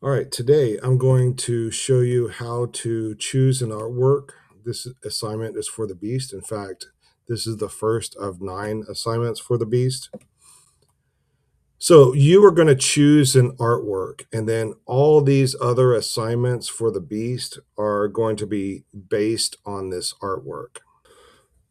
All right, today I'm going to show you how to choose an artwork. This assignment is for the Beast. In fact, this is the first of 9 assignments for the Beast. So you are going to choose an artwork, and then all these other assignments for the Beast are going to be based on this artwork.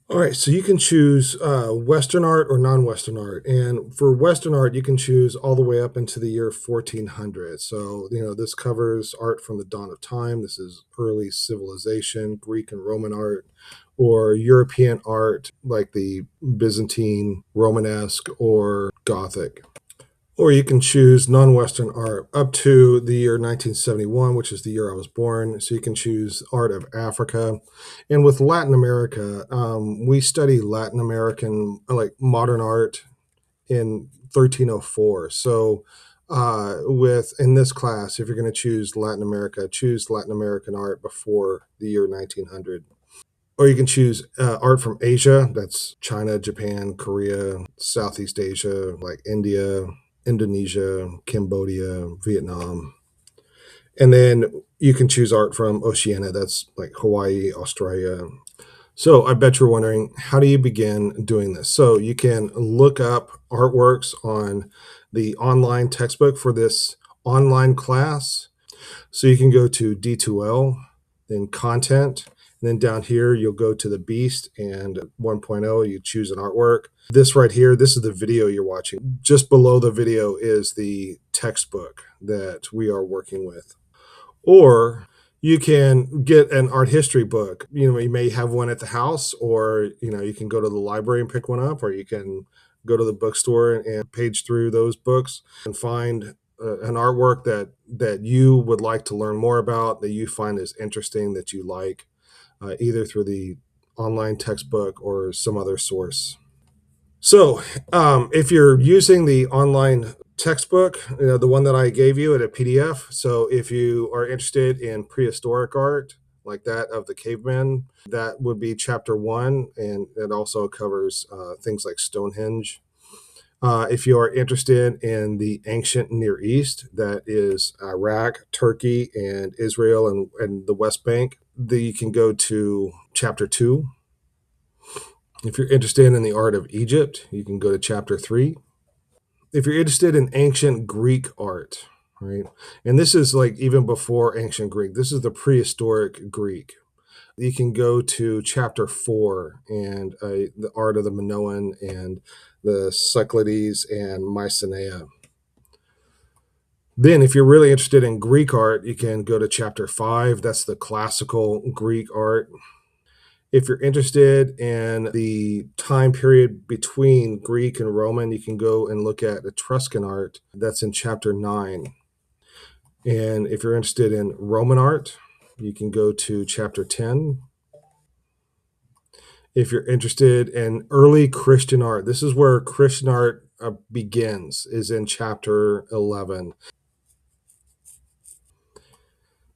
All right, so you can choose Western art or non-Western art, and for Western art, you can choose all the way up into the year 1400. So this covers art from the dawn of time. This is early civilization, Greek and Roman art, or European art like the Byzantine, Romanesque, or Gothic. Or you can choose non-Western art up to the year 1971, which is the year I was born. So you can choose art of Africa. And with Latin America, we study Latin American, like modern art in 1304. So with in this class, if you're going to choose Latin America, choose Latin American art before the year 1900. Or you can choose art from Asia. That's China, Japan, Korea, Southeast Asia, like India, Indonesia, Cambodia, Vietnam. And then you can choose art from Oceania. That's like Hawaii, Australia. So I bet you're wondering, how do you begin doing this? So you can look up artworks on the online textbook for this online class. So you can go to D2L, then content, and then down here you'll go to the Beast and 1.0, you choose an artwork. This right here, this is the video you're watching. Just below the video is the textbook that we are working with. Or you can get an art history book. You may have one at the house, or you can go to the library and pick one up, or you can go to the bookstore and page through those books and find an artwork that you would like to learn more about, that you find is interesting, that you like, either through the online textbook or some other source. So, if you're using the online textbook, the one that I gave you at a PDF, so if you are interested in prehistoric art, like that of the cavemen, that would be chapter 1, and it also covers things like Stonehenge. If you are interested in the ancient Near East, that is Iraq, Turkey, and Israel, and the West Bank, you can go to chapter 2. If you're interested in the art of Egypt, you can go to chapter 3. If you're interested in ancient Greek art, right, and this is like even before ancient Greek, this is the prehistoric Greek. You can go to chapter 4 and the art of the Minoan and the Cyclades and Mycenae. Then, if you're really interested in Greek art, you can go to chapter 5. That's the classical Greek art. If you're interested in the time period between Greek and Roman, you can go and look at Etruscan art. That's in chapter 9. And if you're interested in Roman art, you can go to chapter 10. If you're interested in early Christian art, this is where Christian art begins, is in chapter 11.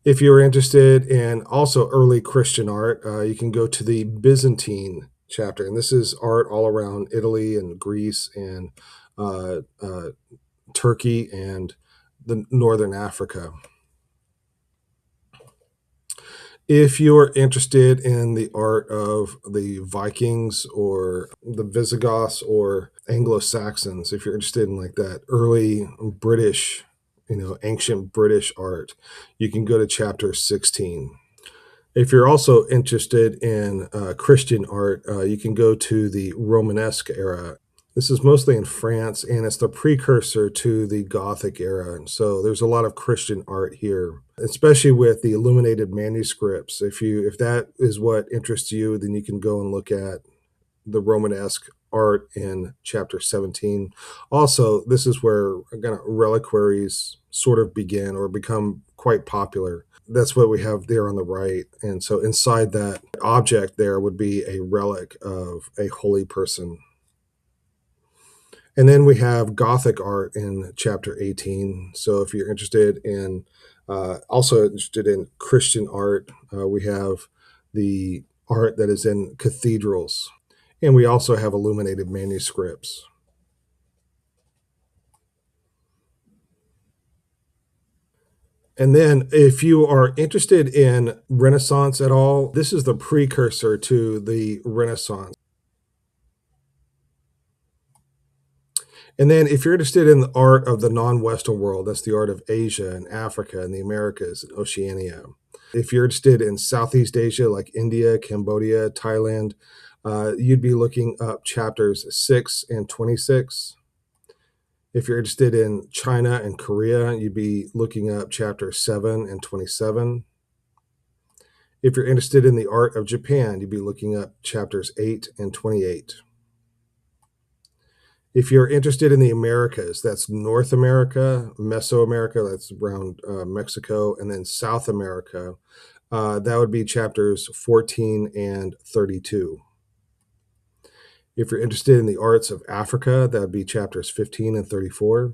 If you're interested in also early Christian art, you can go to the Byzantine chapter, and this is art all around Italy and Greece and uh, uh, Turkey and the northern Africa. If you're interested in the art of the Vikings or the Visigoths or Anglo-Saxons, if you're interested in like that early British, ancient British art, you can go to chapter 16. If you're also interested in Christian art, you can go to the Romanesque era. This is mostly in France, and it's the precursor to the Gothic era. And so there's a lot of Christian art here, especially with the illuminated manuscripts. If that is what interests you, then you can go and look at the Romanesque art in chapter 17. Also, this is where kind of reliquaries sort of begin or become quite popular. That's what we have there on the right. And so inside that object there would be a relic of a holy person. And then we have Gothic art in chapter 18. So if you're interested in, also interested in Christian art, we have the art that is in cathedrals. And we also have illuminated manuscripts. And then if you are interested in Renaissance at all, this is the precursor to the Renaissance. And then if you're interested in the art of the non-Western world, that's the art of Asia and Africa and the Americas and Oceania. If you're interested in Southeast Asia, like India, Cambodia, Thailand, you'd be looking up chapters 6 and 26. If you're interested in China and Korea, you'd be looking up chapters 7 and 27. If you're interested in the art of Japan, you'd be looking up chapters 8 and 28. If you're interested in the Americas, that's North America, Mesoamerica, that's around Mexico, and then South America, that would be chapters 14 and 32. If you're interested in the arts of Africa, that would be chapters 15 and 34.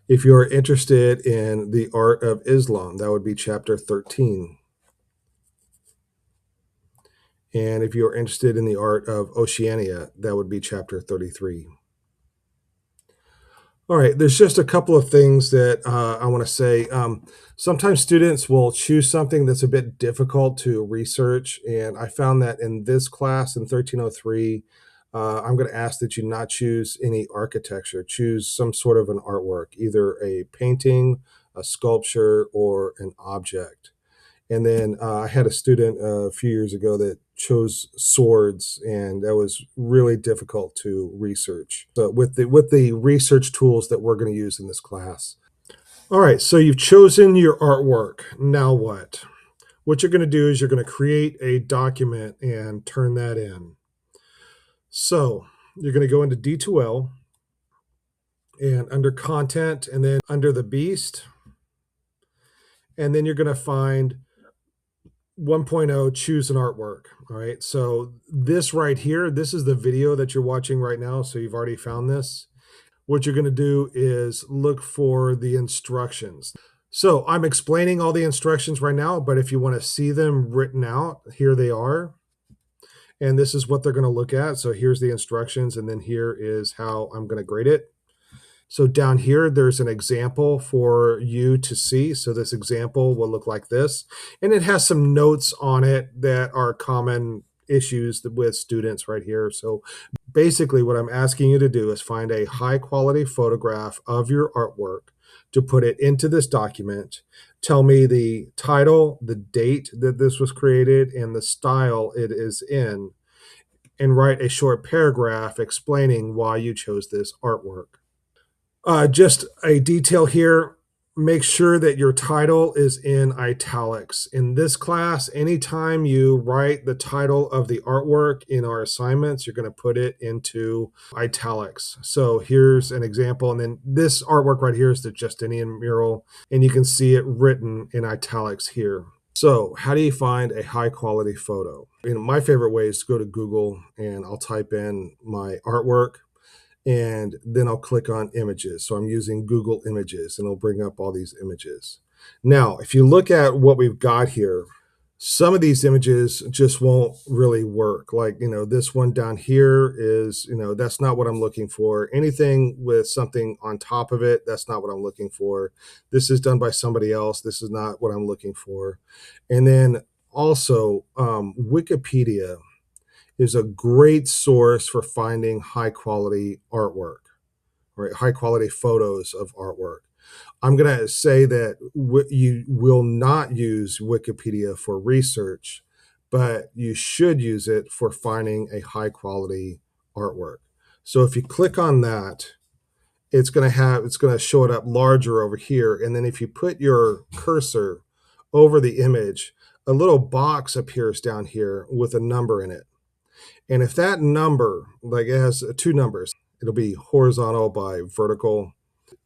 If you're interested in the art of Islam, that would be chapter 13. And if you're interested in the art of Oceania, that would be chapter 33. All right, there's just a couple of things that I want to say. Sometimes students will choose something that's a bit difficult to research, and I found that in this class in 1303, I'm going to ask that you not choose any architecture. Choose some sort of an artwork, either a painting, a sculpture, or an object. And then I had a student a few years ago that chose swords, and that was really difficult to research. So with the research tools that we're going to use in this class. All right, so you've chosen your artwork. Now what? What you're going to do is you're going to create a document and turn that in. So you're going to go into D2L and under content, and then under the beast, and then you're going to find 1.0, choose an artwork. All right. So this right here, this is the video that you're watching right now. So you've already found this. What you're going to do is look for the instructions. So I'm explaining all the instructions right now, but if you want to see them written out, here they are. And this is what they're going to look at. So here's the instructions, and then here is how I'm going to grade it. So down here, there's an example for you to see. So this example will look like this, and it has some notes on it that are common issues with students right here. So basically what I'm asking you to do is find a high quality photograph of your artwork to put it into this document. Tell me the title, the date that this was created, and the style it is in, and write a short paragraph explaining why you chose this artwork. Just a detail here, make sure that your title is in italics. In this class, anytime you write the title of the artwork in our assignments, you're going to put it into italics. So here's an example, and then this artwork right here is the Justinian mural, and you can see it written in italics here. So how do you find a high quality photo? My favorite way is to go to Google and I'll type in my artwork, and then I'll click on images. So I'm using Google Images, and it'll bring up all these images. Now, if you look at what we've got here, some of these images just won't really work. Like, this one down here is, that's not what I'm looking for. Anything with something on top of it, that's not what I'm looking for. This is done by somebody else. This is not what I'm looking for. And then also, Wikipedia is a great source for finding high quality artwork, right? High quality photos of artwork. I'm going to say that you will not use Wikipedia for research, but you should use it for finding a high quality artwork. So if you click on that, it's going to show it up larger over here. And then if you put your cursor over the image, a little box appears down here with a number in it. And if that number, like it has two numbers, it'll be horizontal by vertical.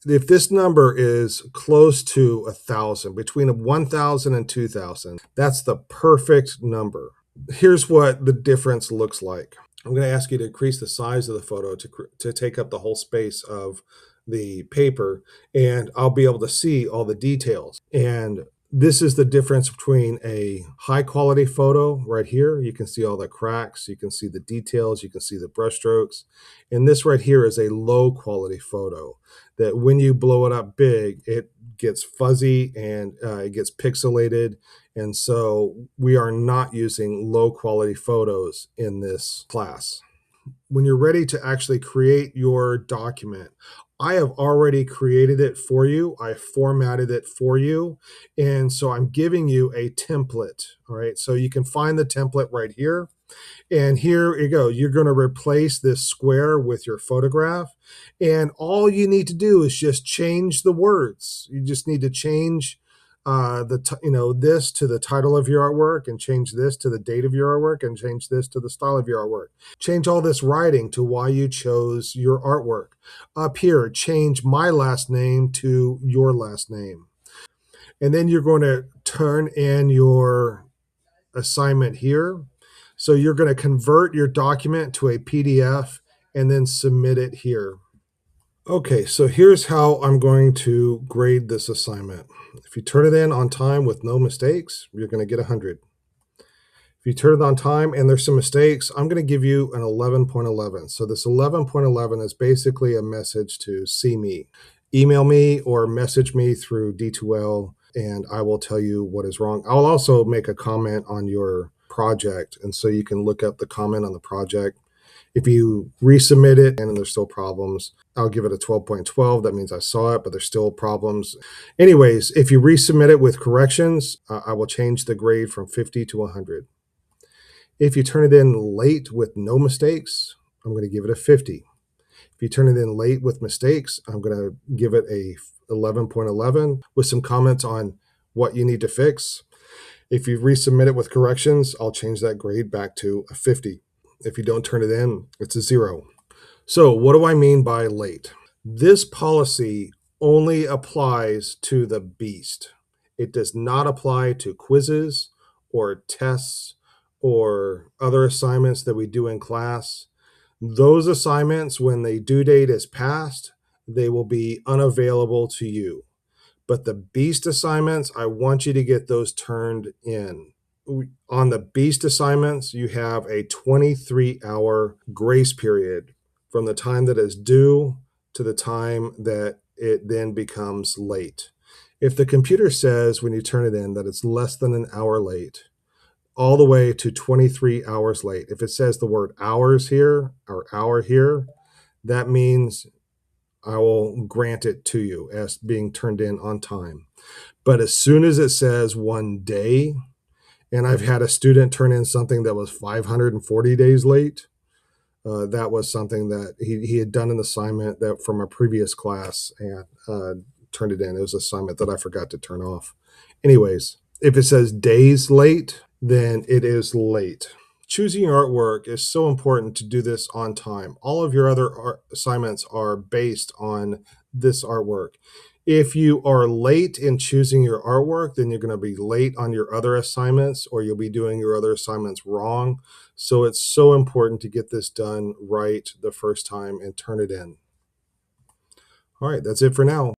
If this number is close to 1,000, between 1,000 and 2,000, that's the perfect number. Here's what the difference looks like. I'm going to ask you to increase the size of the photo to take up the whole space of the paper, and I'll be able to see all the details. And This is the difference between a high quality photo right here. You can see all the cracks, you can see the details, you can see the brushstrokes. And this right here is a low quality photo that when you blow it up big, it gets fuzzy and it gets pixelated. And so we are not using low quality photos in this class. When you're ready to actually create your document, I have already created it for you. I formatted it for you. And so I'm giving you a template. All right. So you can find the template right here. And here you go. You're going to replace this square with your photograph. And all you need to do is just change the words. You just need to change this to the title of your artwork, and change this to the date of your artwork, and change this to the style of your artwork. Change all this writing to why you chose your artwork. Up here, change my last name to your last name. And then you're going to turn in your assignment here. So you're going to convert your document to a PDF and then submit it here. Okay, so here's how I'm going to grade this assignment. If you turn it in on time with no mistakes, you're going to get 100. If you turn it on time and there's some mistakes, I'm going to give you an 11.11. So this 11.11 is basically a message to see me. Email me or message me through D2L and I will tell you what is wrong. I'll also make a comment on your project, and so you can look up the comment on the project. If you resubmit it and there's still problems, I'll give it a 12.12. That means I saw it, but there's still problems. Anyways, if you resubmit it with corrections, I will change the grade from 50 to 100. If you turn it in late with no mistakes, I'm going to give it a 50. If you turn it in late with mistakes, I'm going to give it a 11.11 with some comments on what you need to fix. If you resubmit it with corrections, I'll change that grade back to a 50. If you don't turn it in, it's a 0. So what do I mean by late? This policy only applies to the BEAST. It does not apply to quizzes or tests or other assignments that we do in class. Those assignments, when the due date is passed, they will be unavailable to you. But the BEAST assignments, I want you to get those turned in. On the BEAST assignments, you have a 23-hour grace period from the time that it's due to the time that it then becomes late. If the computer says when you turn it in that it's less than an hour late, all the way to 23 hours late, if it says the word hours here or hour here, that means I will grant it to you as being turned in on time. But as soon as it says 1 day, and I've had a student turn in something that was 540 days late, that was something that he had done an assignment that from a previous class and turned it in. It was an assignment that I forgot to turn off. Anyways, if it says days late, then it is late. Choosing your artwork is so important to do this on time. All of your other assignments are based on this artwork. If you are late in choosing your artwork, then you're going to be late on your other assignments, or you'll be doing your other assignments wrong. So it's so important to get this done right the first time and turn it in. All right, that's it for now.